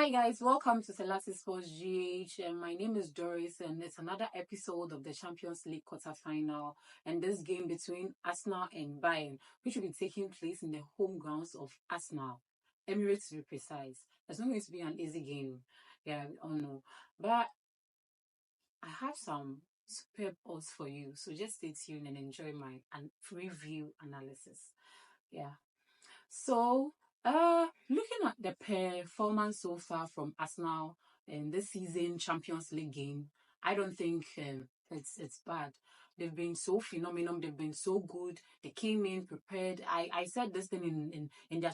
Hi guys, welcome to Selassie Sports GH. My name is Doris, and it's another episode of the Champions League quarterfinal. And this game between Arsenal and Bayern, which will be taking place in the home grounds of Arsenal, Emirates to be precise. It's not going to be an easy game, yeah, we all know. But I have some superb odds for you, so just stay tuned and enjoy my review analysis. Yeah. So, looking at the performance so far from Arsenal in this season Champions League game, I don't think it's bad. They've been so phenomenal. They've been so good. They came in prepared. I said this thing in their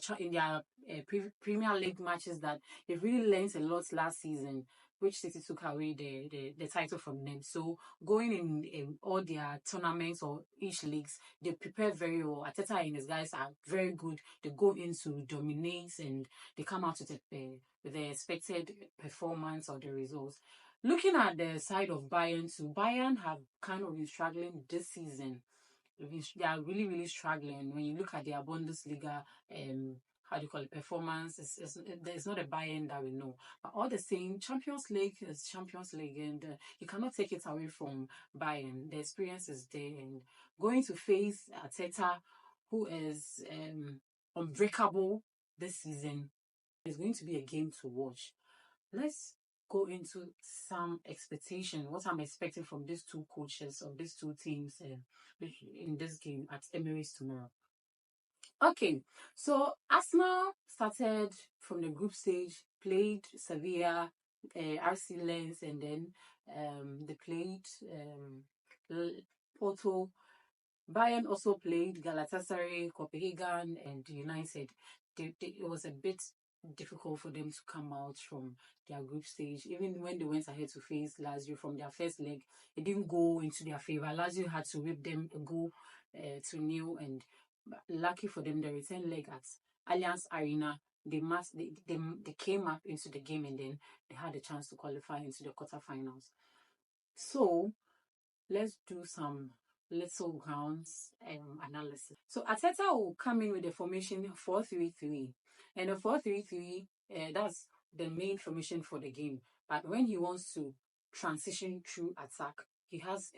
Premier League matches that they've really learned a lot last season, which City took away the title from them. So going in all their tournaments or each leagues, they prepare very well. Ateta and his guys are very good. They go in to dominate and they come out with the expected performance or the results. Looking at the side of Bayern too, Bayern have kind of been struggling this season. They are really, really struggling. When you look at their Bundesliga, how do you call it, performance, it's not a Bayern that we know. But all the same, Champions League is Champions League, and you cannot take it away from Bayern. The experience is there, and going to face Arteta, who is unbreakable this season, is going to be a game to watch. Let's go into some expectation. What I'm expecting from these two coaches of these two teams in this game at Emirates tomorrow. Okay, so Arsenal started from the group stage, played Sevilla, Arsenal, and then they played Porto. Bayern also played Galatasaray, Copenhagen, and United. It was a bit difficult for them to come out from their group stage. Even when they went ahead to face Lazio from their first leg, it didn't go into their favor. Lazio had to whip them a goal to nil, and lucky for them, the return leg at Allianz Arena, they came up into the game and then they had a chance to qualify into the quarterfinals. So let's do some little grounds analysis. So Arteta will come in with the formation 4-3-3, and the 4-3-3 that's the main formation for the game. But when he wants to transition through attack, he has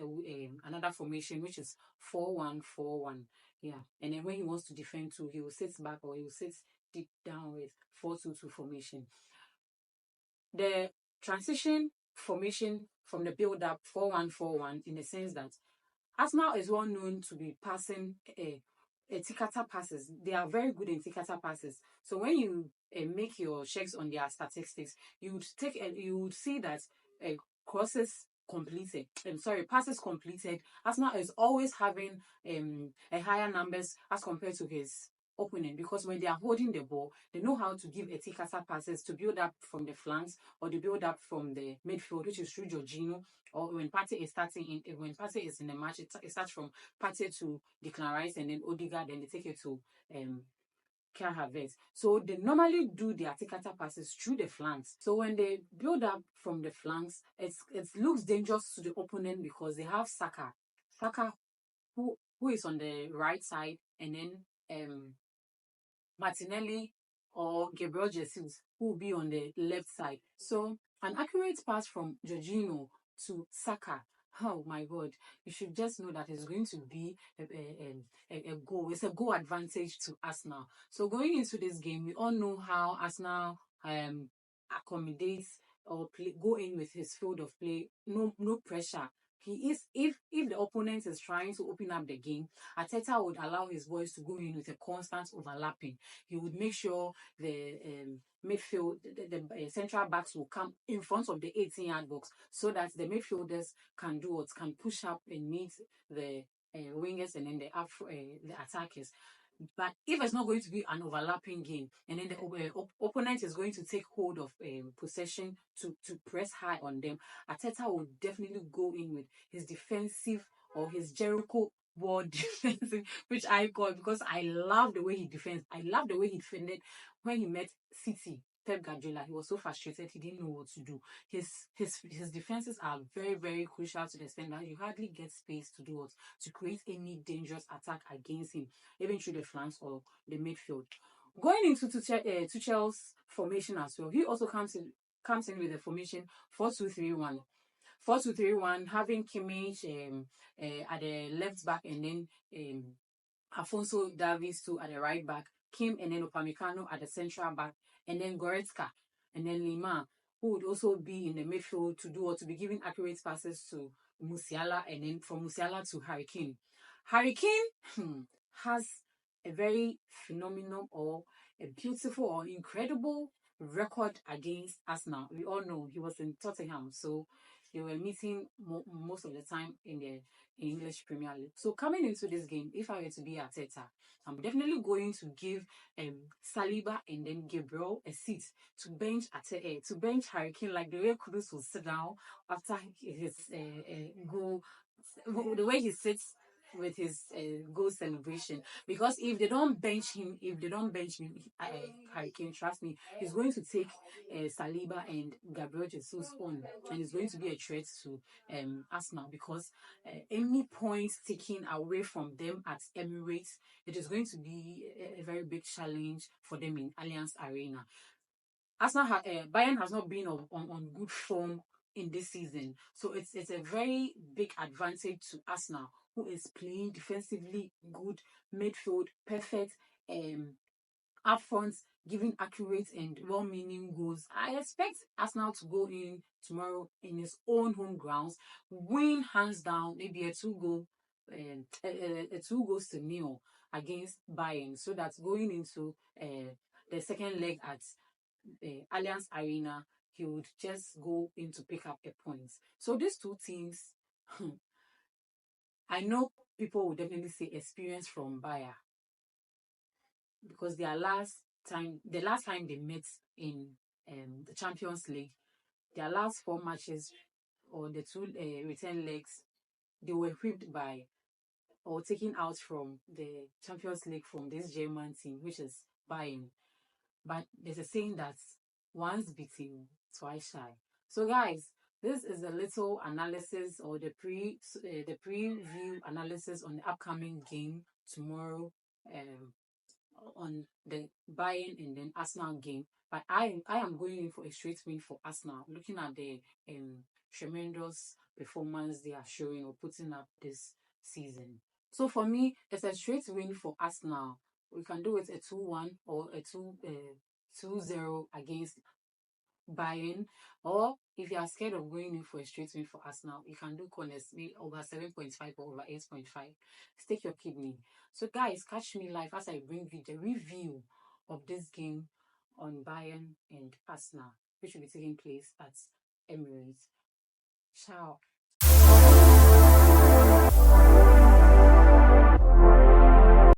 another formation which is 4-1-4-1. Yeah, and then when he wants to defend too, he will sit back or he will sit deep down with 4-2-2 formation. The transition formation from the build-up 4-1-4-1 in the sense that Arsenal is well known to be passing tiki-taka passes. They are very good in tiki-taka passes. So when you make your checks on their statistics, you would see that passes completed. Arsenal is always having a higher numbers as compared to his opponent, because when they are holding the ball, they know how to give tiki-taka passes to build up from the flanks or to build up from the midfield, which is through Jorginho, or when Partey is in the match, it starts from Partey to Declan Rice and then Odegaard, then they take it to Kai Havertz. So they normally do their tiki-taka passes through the flanks. So when they build up from the flanks, it looks dangerous to the opponent because they have Saka, who is on the right side, and then Martinelli or Gabriel Jesus, who will be on the left side. So an accurate pass from Jorginho to Saka, oh my God, you should just know that it's going to be a goal. It's a goal advantage to Arsenal. So going into this game, we all know how Arsenal accommodates or go in with his field of play, no pressure. He is if the opponent is trying to open up the game, Arteta would allow his boys to go in with a constant overlapping. He would make sure the midfield, the central backs will come in front of the 18-yard box so that the midfielders can push up and meet the wingers and then the attackers. But if it's not going to be an overlapping game, and then the opponent is going to take hold of possession to press high on them, Arteta will definitely go in with his defensive or his Jericho wall defensive, which I call, because I love the way he defends. I love the way he defended when he met City. Pep Guardiola, he was so frustrated, he didn't know what to do. His defenses are very, very crucial to the extent that you hardly get space to do what, to create any dangerous attack against him, even through the flanks or the midfield. Going into Tuchel's formation as well, he also comes in with a formation 4-2-3-1. 4-2-3-1, having Kimmich at the left back, and then Afonso Davies too at the right back, Kim and then Upamecano at the central back, and then Goretzka, and then Lima, who would also be in the midfield to be giving accurate passes to Musiala, and then from Musiala to Harry Kane. Harry Kane has a very phenomenal or a beautiful or incredible record against Arsenal. We all know he was in Tottenham, so they were meeting most of the time in the English Premier League. So coming into this game, if I were to be Arteta, I'm definitely going to give Saliba and then Gabriel a seat to bench Harry Kane, like the way Kudus will sit down after his goal, the way he sits with his goal celebration. Because if they don't bench him, Harry Kane, trust me, he's going to take Saliba and Gabriel Jesus on, and it's going to be a threat to Arsenal, because any points taken away from them at Emirates, it is going to be a very big challenge for them in Allianz Arena. Bayern has not been on good form in this season, so it's a very big advantage to Arsenal, who is playing defensively good, midfield perfect, up front giving accurate and well-meaning goals. I expect Arsenal to go in tomorrow in his own home grounds, win hands down, maybe a 2-0 to nil against Bayern, so that going into the second leg at Allianz Arena, he would just go in to pick up a point. So these two teams, I know people will definitely say experience from Bayern, because the last time they met in the Champions League, their last 4 matches or the 2 return legs, they were whipped by or taken out from the Champions League from this German team, which is Bayern. But there's a saying that once beaten, twice shy. So guys, this is a little analysis, or the preview analysis on the upcoming game tomorrow, on the Bayern and then Arsenal game. But I am going in for a straight win for Arsenal, looking at the tremendous performance they are showing or putting up this season. So for me, it's a straight win for Arsenal. We can do it a 2-1 or a 2-0 against Bayern, or if you are scared of going in for a straight win for Arsenal, you can do corners, maybe over 7.5 or over 8.5. Stake your kidney. So guys, catch me live as I bring you the review of this game on Bayern and Arsenal, which will be taking place at Emirates. Ciao.